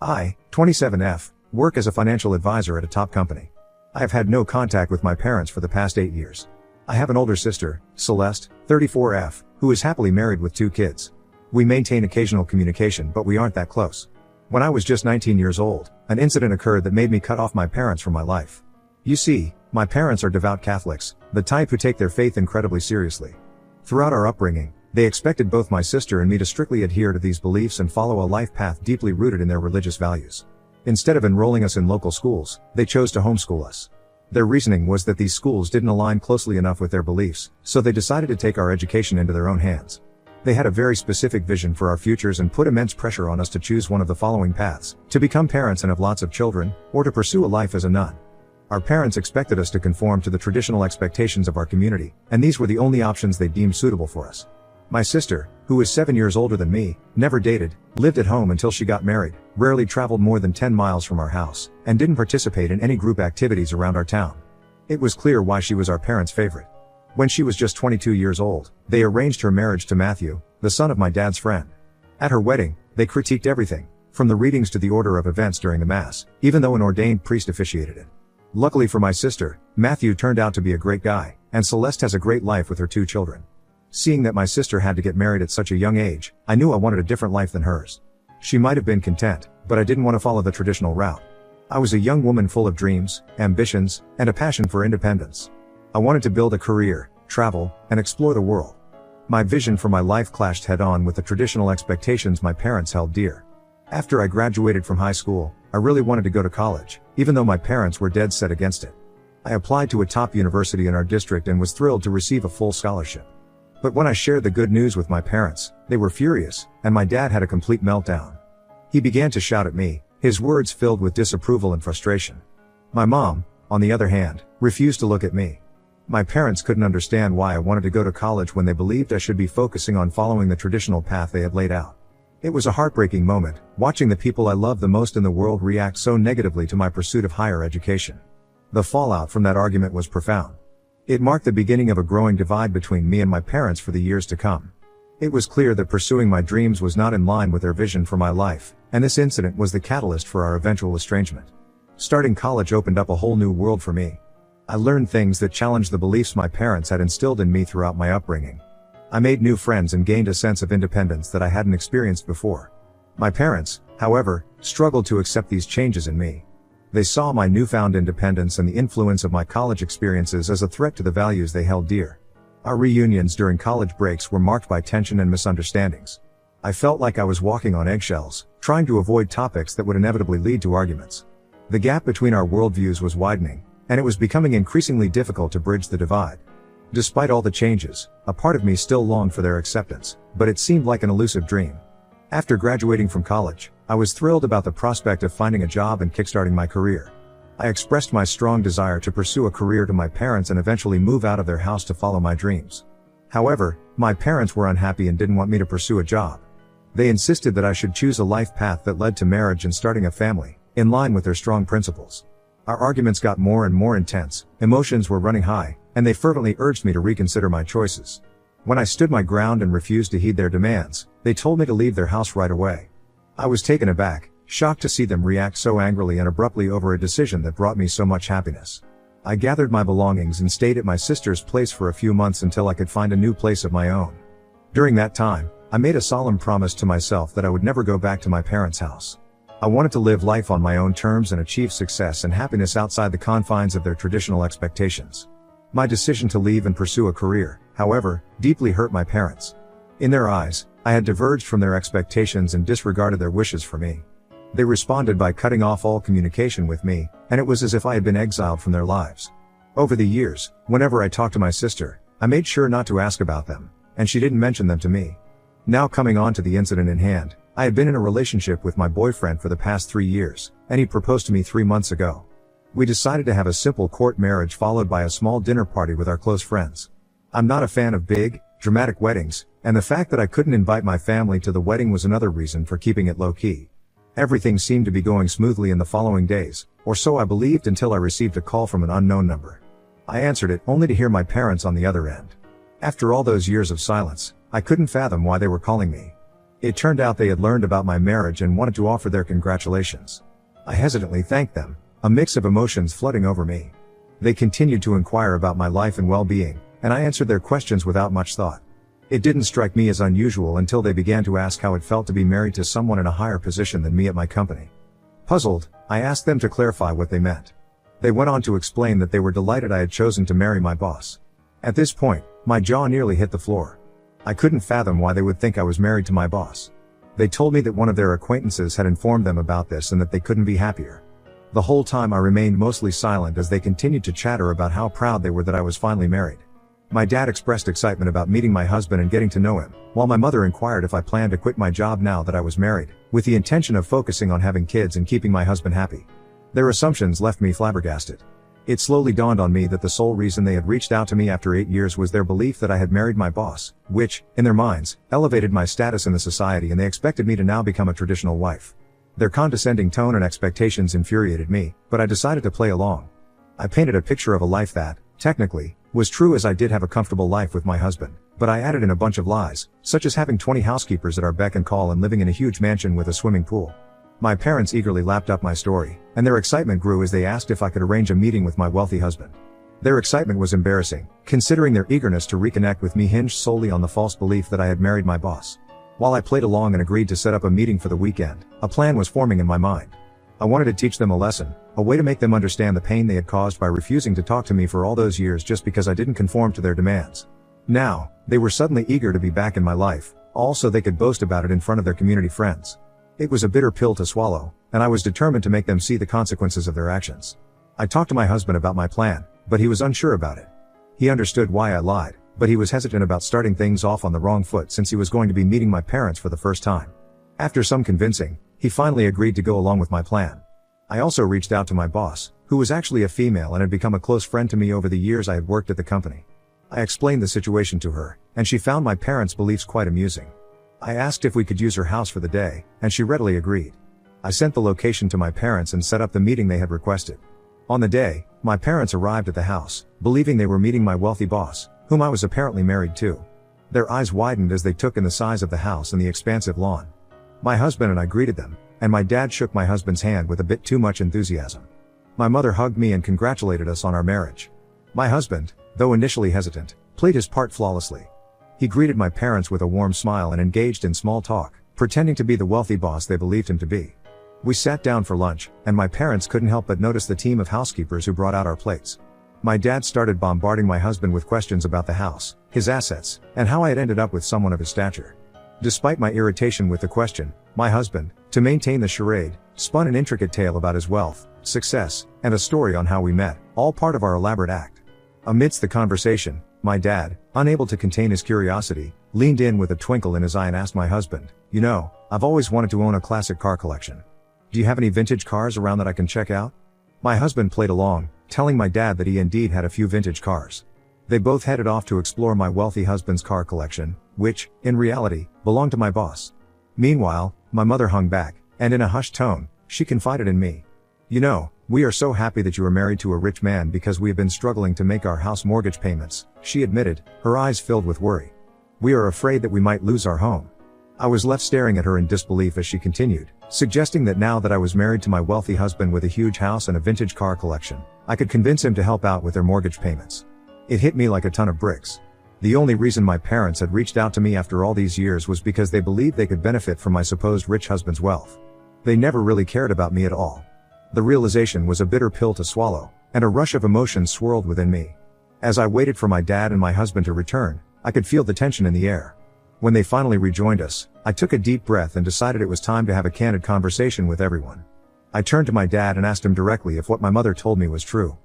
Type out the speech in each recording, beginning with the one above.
I, 27F, work as a financial advisor at a top company. I have had no contact with my parents for the past 8 years. I have an older sister, Celeste, 34F, who is happily married with 2 kids. We maintain occasional communication, but we aren't that close. When I was just 19 years old, an incident occurred that made me cut off my parents from my life. You see, my parents are devout Catholics, the type who take their faith incredibly seriously. Throughout our upbringing, they expected both my sister and me to strictly adhere to these beliefs and follow a life path deeply rooted in their religious values. Instead of enrolling us in local schools, they chose to homeschool us. Their reasoning was that these schools didn't align closely enough with their beliefs, so they decided to take our education into their own hands. They had a very specific vision for our futures and put immense pressure on us to choose one of the following paths: to become parents and have lots of children, or to pursue a life as a nun. Our parents expected us to conform to the traditional expectations of our community, and these were the only options they deemed suitable for us. My sister, who is 7 years older than me, never dated, lived at home until she got married, rarely traveled more than 10 miles from our house, and didn't participate in any group activities around our town. It was clear why she was our parents' favorite. When she was just 22 years old, they arranged her marriage to Matthew, the son of my dad's friend. At her wedding, they critiqued everything, from the readings to the order of events during the Mass, even though an ordained priest officiated it. Luckily for my sister, Matthew turned out to be a great guy, and Celeste has a great life with her 2 children. Seeing that my sister had to get married at such a young age, I knew I wanted a different life than hers. She might have been content, but I didn't want to follow the traditional route. I was a young woman full of dreams, ambitions, and a passion for independence. I wanted to build a career, travel, and explore the world. My vision for my life clashed head-on with the traditional expectations my parents held dear. After I graduated from high school, I really wanted to go to college, even though my parents were dead set against it. I applied to a top university in our district and was thrilled to receive a full scholarship. But when I shared the good news with my parents, they were furious, and my dad had a complete meltdown. He began to shout at me, his words filled with disapproval and frustration. My mom, on the other hand, refused to look at me. My parents couldn't understand why I wanted to go to college when they believed I should be focusing on following the traditional path they had laid out. It was a heartbreaking moment, watching the people I love the most in the world react so negatively to my pursuit of higher education. The fallout from that argument was profound. It marked the beginning of a growing divide between me and my parents for the years to come. It was clear that pursuing my dreams was not in line with their vision for my life, and this incident was the catalyst for our eventual estrangement. Starting college opened up a whole new world for me. I learned things that challenged the beliefs my parents had instilled in me throughout my upbringing. I made new friends and gained a sense of independence that I hadn't experienced before. My parents, however, struggled to accept these changes in me. They saw my newfound independence and the influence of my college experiences as a threat to the values they held dear. Our reunions during college breaks were marked by tension and misunderstandings. I felt like I was walking on eggshells, trying to avoid topics that would inevitably lead to arguments. The gap between our worldviews was widening, and it was becoming increasingly difficult to bridge the divide. Despite all the changes, a part of me still longed for their acceptance, but it seemed like an elusive dream. After graduating from college, I was thrilled about the prospect of finding a job and kickstarting my career. I expressed my strong desire to pursue a career to my parents and eventually move out of their house to follow my dreams. However, my parents were unhappy and didn't want me to pursue a job. They insisted that I should choose a life path that led to marriage and starting a family, in line with their strong principles. Our arguments got more and more intense, emotions were running high, and they fervently urged me to reconsider my choices. When I stood my ground and refused to heed their demands, they told me to leave their house right away. I was taken aback, shocked to see them react so angrily and abruptly over a decision that brought me so much happiness. I gathered my belongings and stayed at my sister's place for a few months until I could find a new place of my own. During that time, I made a solemn promise to myself that I would never go back to my parents' house. I wanted to live life on my own terms and achieve success and happiness outside the confines of their traditional expectations. My decision to leave and pursue a career, however, deeply hurt my parents. In their eyes, I had diverged from their expectations and disregarded their wishes for me. They responded by cutting off all communication with me, and it was as if I had been exiled from their lives. Over the years, whenever I talked to my sister, I made sure not to ask about them, and she didn't mention them to me. Now coming on to the incident in hand, I had been in a relationship with my boyfriend for the past 3 years, and he proposed to me 3 months ago. We decided to have a simple court marriage followed by a small dinner party with our close friends. I'm not a fan of big, dramatic weddings, and the fact that I couldn't invite my family to the wedding was another reason for keeping it low-key. Everything seemed to be going smoothly in the following days, or so I believed until I received a call from an unknown number. I answered it only to hear my parents on the other end. After all those years of silence, I couldn't fathom why they were calling me. It turned out they had learned about my marriage and wanted to offer their congratulations. I hesitantly thanked them, a mix of emotions flooding over me. They continued to inquire about my life and well-being, and I answered their questions without much thought. It didn't strike me as unusual until they began to ask how it felt to be married to someone in a higher position than me at my company. Puzzled, I asked them to clarify what they meant. They went on to explain that they were delighted I had chosen to marry my boss. At this point, my jaw nearly hit the floor. I couldn't fathom why they would think I was married to my boss. They told me that one of their acquaintances had informed them about this and that they couldn't be happier. The whole time I remained mostly silent as they continued to chatter about how proud they were that I was finally married. My dad expressed excitement about meeting my husband and getting to know him, while my mother inquired if I planned to quit my job now that I was married, with the intention of focusing on having kids and keeping my husband happy. Their assumptions left me flabbergasted. It slowly dawned on me that the sole reason they had reached out to me after 8 years was their belief that I had married my boss, which, in their minds, elevated my status in the society, and they expected me to now become a traditional wife. Their condescending tone and expectations infuriated me, but I decided to play along. I painted a picture of a life that, technically, was true, as I did have a comfortable life with my husband, but I added in a bunch of lies, such as having 20 housekeepers at our beck and call and living in a huge mansion with a swimming pool. My parents eagerly lapped up my story, and their excitement grew as they asked if I could arrange a meeting with my wealthy husband. Their excitement was embarrassing, considering their eagerness to reconnect with me hinged solely on the false belief that I had married my boss. While I played along and agreed to set up a meeting for the weekend, a plan was forming in my mind. I wanted to teach them a lesson, a way to make them understand the pain they had caused by refusing to talk to me for all those years just because I didn't conform to their demands. Now, they were suddenly eager to be back in my life, all so they could boast about it in front of their community friends. It was a bitter pill to swallow, and I was determined to make them see the consequences of their actions. I talked to my husband about my plan, but he was unsure about it. He understood why I lied, but he was hesitant about starting things off on the wrong foot since he was going to be meeting my parents for the first time. After some convincing, he finally agreed to go along with my plan. I also reached out to my boss, who was actually a female and had become a close friend to me over the years I had worked at the company. I explained the situation to her, and she found my parents' beliefs quite amusing. I asked if we could use her house for the day, and she readily agreed. I sent the location to my parents and set up the meeting they had requested. On the day, my parents arrived at the house, believing they were meeting my wealthy boss, whom I was apparently married to. Their eyes widened as they took in the size of the house and the expansive lawn. My husband and I greeted them, and my dad shook my husband's hand with a bit too much enthusiasm. My mother hugged me and congratulated us on our marriage. My husband, though initially hesitant, played his part flawlessly. He greeted my parents with a warm smile and engaged in small talk, pretending to be the wealthy boss they believed him to be. We sat down for lunch, and my parents couldn't help but notice the team of housekeepers who brought out our plates. My dad started bombarding my husband with questions about the house, his assets, and how I had ended up with someone of his stature. Despite my irritation with the question, my husband, to maintain the charade, spun an intricate tale about his wealth, success, and a story on how we met, all part of our elaborate act. Amidst the conversation, my dad, unable to contain his curiosity, leaned in with a twinkle in his eye and asked my husband, "You know, I've always wanted to own a classic car collection. Do you have any vintage cars around that I can check out?" My husband played along, telling my dad that he indeed had a few vintage cars. They both headed off to explore my wealthy husband's car collection, which, in reality, belonged to my boss. Meanwhile, my mother hung back, and in a hushed tone, she confided in me. "You know, we are so happy that you are married to a rich man because we have been struggling to make our house mortgage payments," she admitted, her eyes filled with worry. "We are afraid that we might lose our home." I was left staring at her in disbelief as she continued, suggesting that now that I was married to my wealthy husband with a huge house and a vintage car collection, I could convince him to help out with their mortgage payments. It hit me like a ton of bricks. The only reason my parents had reached out to me after all these years was because they believed they could benefit from my supposed rich husband's wealth. They never really cared about me at all. The realization was a bitter pill to swallow, and a rush of emotions swirled within me. As I waited for my dad and my husband to return, I could feel the tension in the air. When they finally rejoined us, I took a deep breath and decided it was time to have a candid conversation with everyone. I turned to my dad and asked him directly if what my mother told me was true.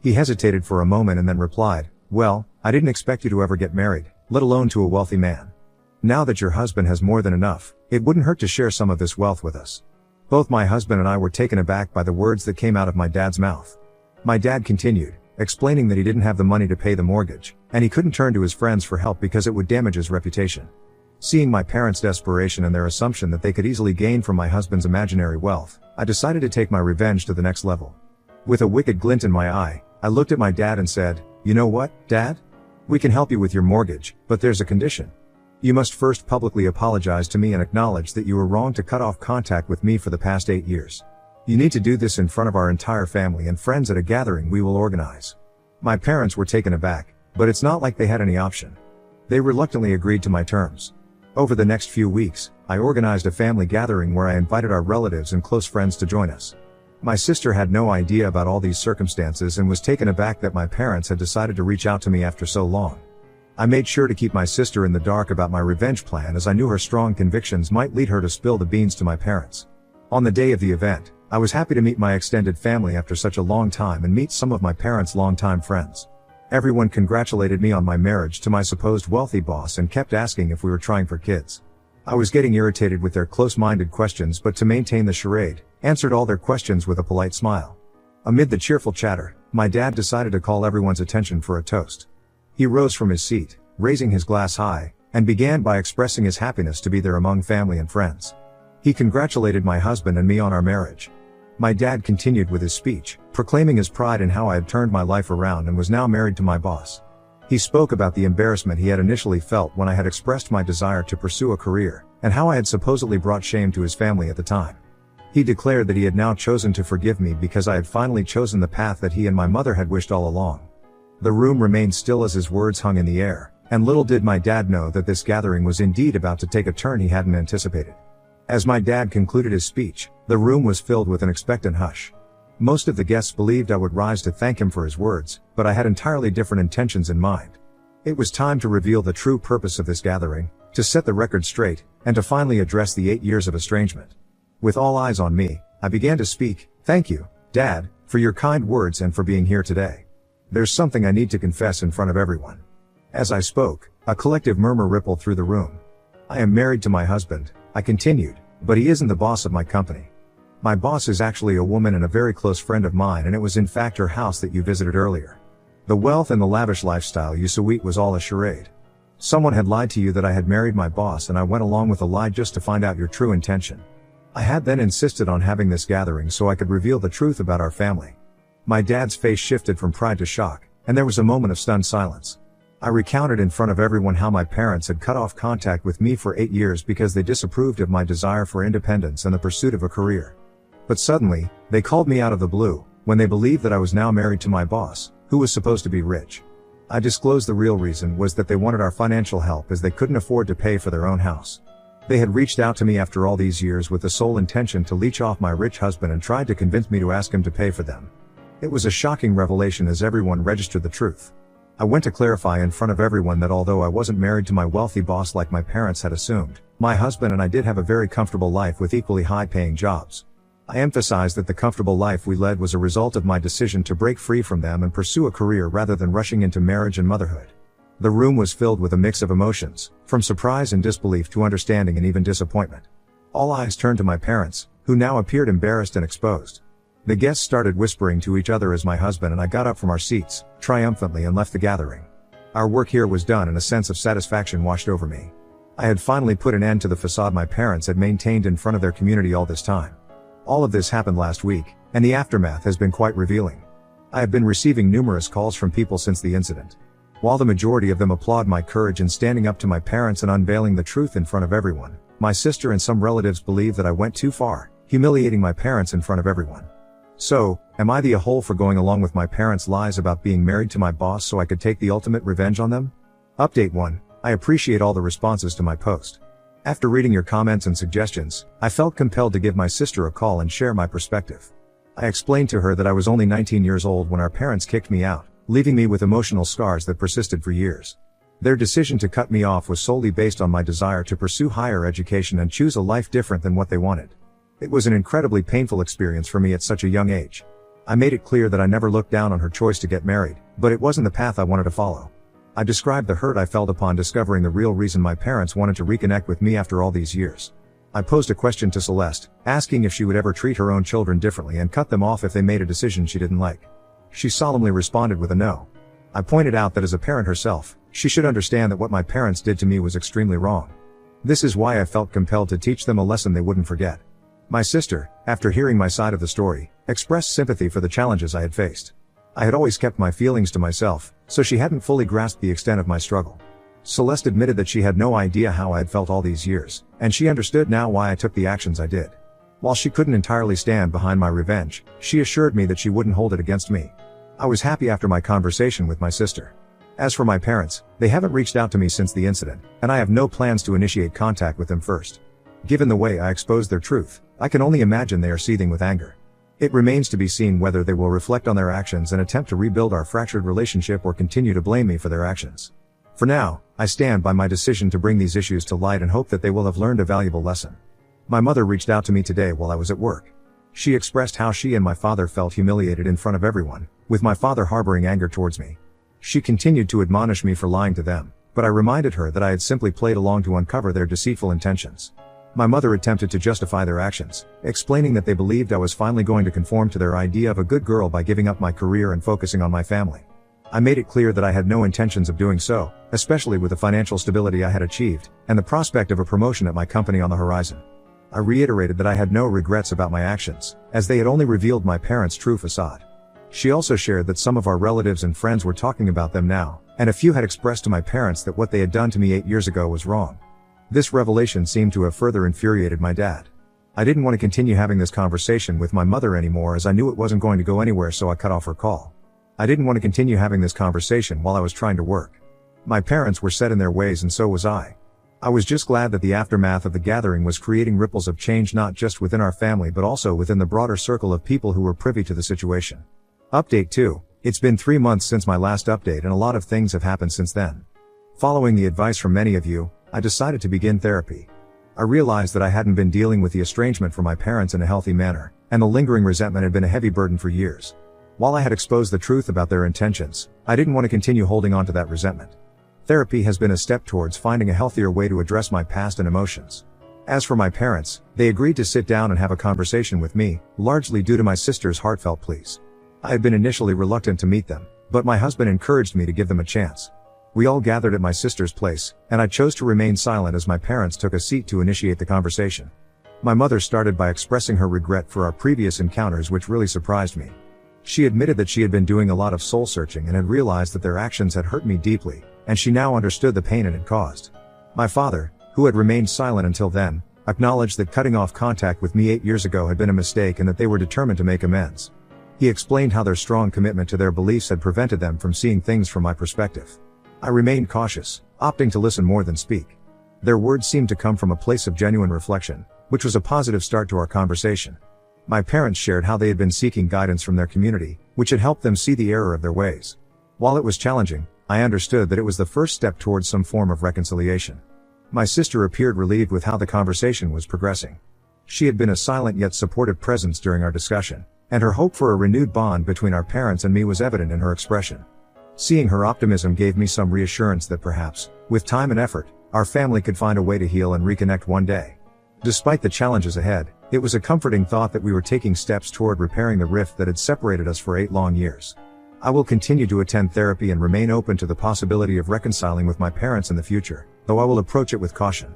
He hesitated for a moment and then replied, "Well, I didn't expect you to ever get married, let alone to a wealthy man. Now that your husband has more than enough, it wouldn't hurt to share some of this wealth with us." Both my husband and I were taken aback by the words that came out of my dad's mouth. My dad continued, explaining that he didn't have the money to pay the mortgage, and he couldn't turn to his friends for help because it would damage his reputation. Seeing my parents' desperation and their assumption that they could easily gain from my husband's imaginary wealth, I decided to take my revenge to the next level. With a wicked glint in my eye, I looked at my dad and said, "You know what, Dad? We can help you with your mortgage, but there's a condition. You must first publicly apologize to me and acknowledge that you were wrong to cut off contact with me for the past 8 years. You need to do this in front of our entire family and friends at a gathering we will organize." My parents were taken aback, but it's not like they had any option. They reluctantly agreed to my terms. Over the next few weeks, I organized a family gathering where I invited our relatives and close friends to join us. My sister had no idea about all these circumstances and was taken aback that my parents had decided to reach out to me after so long. I made sure to keep my sister in the dark about my revenge plan, as I knew her strong convictions might lead her to spill the beans to my parents. On the day of the event, I was happy to meet my extended family after such a long time and meet some of my parents' longtime friends. Everyone congratulated me on my marriage to my supposed wealthy boss and kept asking if we were trying for kids. I was getting irritated with their close-minded questions, but to maintain the charade, answered all their questions with a polite smile. Amid the cheerful chatter, my dad decided to call everyone's attention for a toast. He rose from his seat, raising his glass high, and began by expressing his happiness to be there among family and friends. He congratulated my husband and me on our marriage. My dad continued with his speech, proclaiming his pride in how I had turned my life around and was now married to my boss. He spoke about the embarrassment he had initially felt when I had expressed my desire to pursue a career, and how I had supposedly brought shame to his family at the time. He declared that he had now chosen to forgive me because I had finally chosen the path that he and my mother had wished all along. The room remained still as his words hung in the air, and little did my dad know that this gathering was indeed about to take a turn he hadn't anticipated. As my dad concluded his speech, the room was filled with an expectant hush. Most of the guests believed I would rise to thank him for his words, but I had entirely different intentions in mind. It was time to reveal the true purpose of this gathering, to set the record straight, and to finally address the 8 years of estrangement. With all eyes on me, I began to speak. "Thank you, Dad, for your kind words and for being here today. There's something I need to confess in front of everyone." As I spoke, a collective murmur rippled through the room. "I am married to my husband," I continued, "but he isn't the boss of my company. My boss is actually a woman and a very close friend of mine, and it was in fact her house that you visited earlier. The wealth and the lavish lifestyle you so eat was all a charade. Someone had lied to you that I had married my boss, and I went along with the lie just to find out your true intention. I had then insisted on having this gathering so I could reveal the truth about our family." My dad's face shifted from pride to shock, and there was a moment of stunned silence. I recounted in front of everyone how my parents had cut off contact with me for 8 years because they disapproved of my desire for independence and the pursuit of a career. But suddenly, they called me out of the blue, when they believed that I was now married to my boss, who was supposed to be rich. I disclosed the real reason was that they wanted our financial help as they couldn't afford to pay for their own house. They had reached out to me after all these years with the sole intention to leech off my rich husband and tried to convince me to ask him to pay for them. It was a shocking revelation as everyone registered the truth. I went to clarify in front of everyone that although I wasn't married to my wealthy boss like my parents had assumed, my husband and I did have a very comfortable life with equally high-paying jobs. I emphasized that the comfortable life we led was a result of my decision to break free from them and pursue a career rather than rushing into marriage and motherhood. The room was filled with a mix of emotions, from surprise and disbelief to understanding and even disappointment. All eyes turned to my parents, who now appeared embarrassed and exposed. The guests started whispering to each other as my husband and I got up from our seats, triumphantly, and left the gathering. Our work here was done, and a sense of satisfaction washed over me. I had finally put an end to the facade my parents had maintained in front of their community all this time. All of this happened last week, and the aftermath has been quite revealing. I have been receiving numerous calls from people since the incident. While the majority of them applaud my courage in standing up to my parents and unveiling the truth in front of everyone, my sister and some relatives believe that I went too far, humiliating my parents in front of everyone. So, am I the a-hole for going along with my parents' lies about being married to my boss so I could take the ultimate revenge on them? Update 1. I appreciate all the responses to my post. After reading your comments and suggestions, I felt compelled to give my sister a call and share my perspective. I explained to her that I was only 19 years old when our parents kicked me out, leaving me with emotional scars that persisted for years. Their decision to cut me off was solely based on my desire to pursue higher education and choose a life different than what they wanted. It was an incredibly painful experience for me at such a young age. I made it clear that I never looked down on her choice to get married, but it wasn't the path I wanted to follow. I described the hurt I felt upon discovering the real reason my parents wanted to reconnect with me after all these years. I posed a question to Celeste, asking if she would ever treat her own children differently and cut them off if they made a decision she didn't like. She solemnly responded with a no. I pointed out that as a parent herself, she should understand that what my parents did to me was extremely wrong. This is why I felt compelled to teach them a lesson they wouldn't forget. My sister, after hearing my side of the story, expressed sympathy for the challenges I had faced. I had always kept my feelings to myself, so she hadn't fully grasped the extent of my struggle. Celeste admitted that she had no idea how I had felt all these years, and she understood now why I took the actions I did. While she couldn't entirely stand behind my revenge, she assured me that she wouldn't hold it against me. I was happy after my conversation with my sister. As for my parents, they haven't reached out to me since the incident, and I have no plans to initiate contact with them first. Given the way I exposed their truth, I can only imagine they are seething with anger. It remains to be seen whether they will reflect on their actions and attempt to rebuild our fractured relationship or continue to blame me for their actions. For now, I stand by my decision to bring these issues to light and hope that they will have learned a valuable lesson. My mother reached out to me today while I was at work. She expressed how she and my father felt humiliated in front of everyone, with my father harboring anger towards me. She continued to admonish me for lying to them, but I reminded her that I had simply played along to uncover their deceitful intentions. My mother attempted to justify their actions, explaining that they believed I was finally going to conform to their idea of a good girl by giving up my career and focusing on my family. I made it clear that I had no intentions of doing so, especially with the financial stability I had achieved, and the prospect of a promotion at my company on the horizon. I reiterated that I had no regrets about my actions, as they had only revealed my parents' true facade. She also shared that some of our relatives and friends were talking about them now, and a few had expressed to my parents that what they had done to me 8 years ago was wrong. This revelation seemed to have further infuriated my dad. I didn't want to continue having this conversation with my mother anymore as I knew it wasn't going to go anywhere, so I cut off her call. I didn't want to continue having this conversation while I was trying to work. My parents were set in their ways and so was I. I was just glad that the aftermath of the gathering was creating ripples of change not just within our family but also within the broader circle of people who were privy to the situation. Update 2. It's been 3 months since my last update and a lot of things have happened since then. Following the advice from many of you, I decided to begin therapy. I realized that I hadn't been dealing with the estrangement from my parents in a healthy manner, and the lingering resentment had been a heavy burden for years. While I had exposed the truth about their intentions, I didn't want to continue holding on to that resentment. Therapy has been a step towards finding a healthier way to address my past and emotions. As for my parents, they agreed to sit down and have a conversation with me, largely due to my sister's heartfelt pleas. I had been initially reluctant to meet them, but my husband encouraged me to give them a chance. We all gathered at my sister's place, and I chose to remain silent as my parents took a seat to initiate the conversation. My mother started by expressing her regret for our previous encounters, which really surprised me. She admitted that she had been doing a lot of soul searching and had realized that their actions had hurt me deeply, and she now understood the pain it had caused. My father, who had remained silent until then, acknowledged that cutting off contact with me 8 years ago had been a mistake and that they were determined to make amends. He explained how their strong commitment to their beliefs had prevented them from seeing things from my perspective. I remained cautious, opting to listen more than speak. Their words seemed to come from a place of genuine reflection, which was a positive start to our conversation. My parents shared how they had been seeking guidance from their community, which had helped them see the error of their ways. While it was challenging, I understood that it was the first step towards some form of reconciliation. My sister appeared relieved with how the conversation was progressing. She had been a silent yet supportive presence during our discussion, and her hope for a renewed bond between our parents and me was evident in her expression. Seeing her optimism gave me some reassurance that perhaps, with time and effort, our family could find a way to heal and reconnect one day. Despite the challenges ahead, it was a comforting thought that we were taking steps toward repairing the rift that had separated us for 8 long years. I will continue to attend therapy and remain open to the possibility of reconciling with my parents in the future, though I will approach it with caution.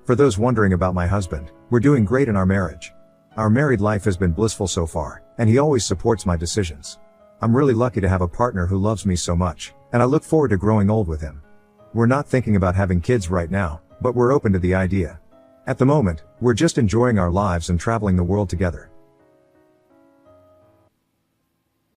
For those wondering about my husband, we're doing great in our marriage. Our married life has been blissful so far, and he always supports my decisions. I'm really lucky to have a partner who loves me so much, and I look forward to growing old with him. We're not thinking about having kids right now, but we're open to the idea. At the moment, we're just enjoying our lives and traveling the world together.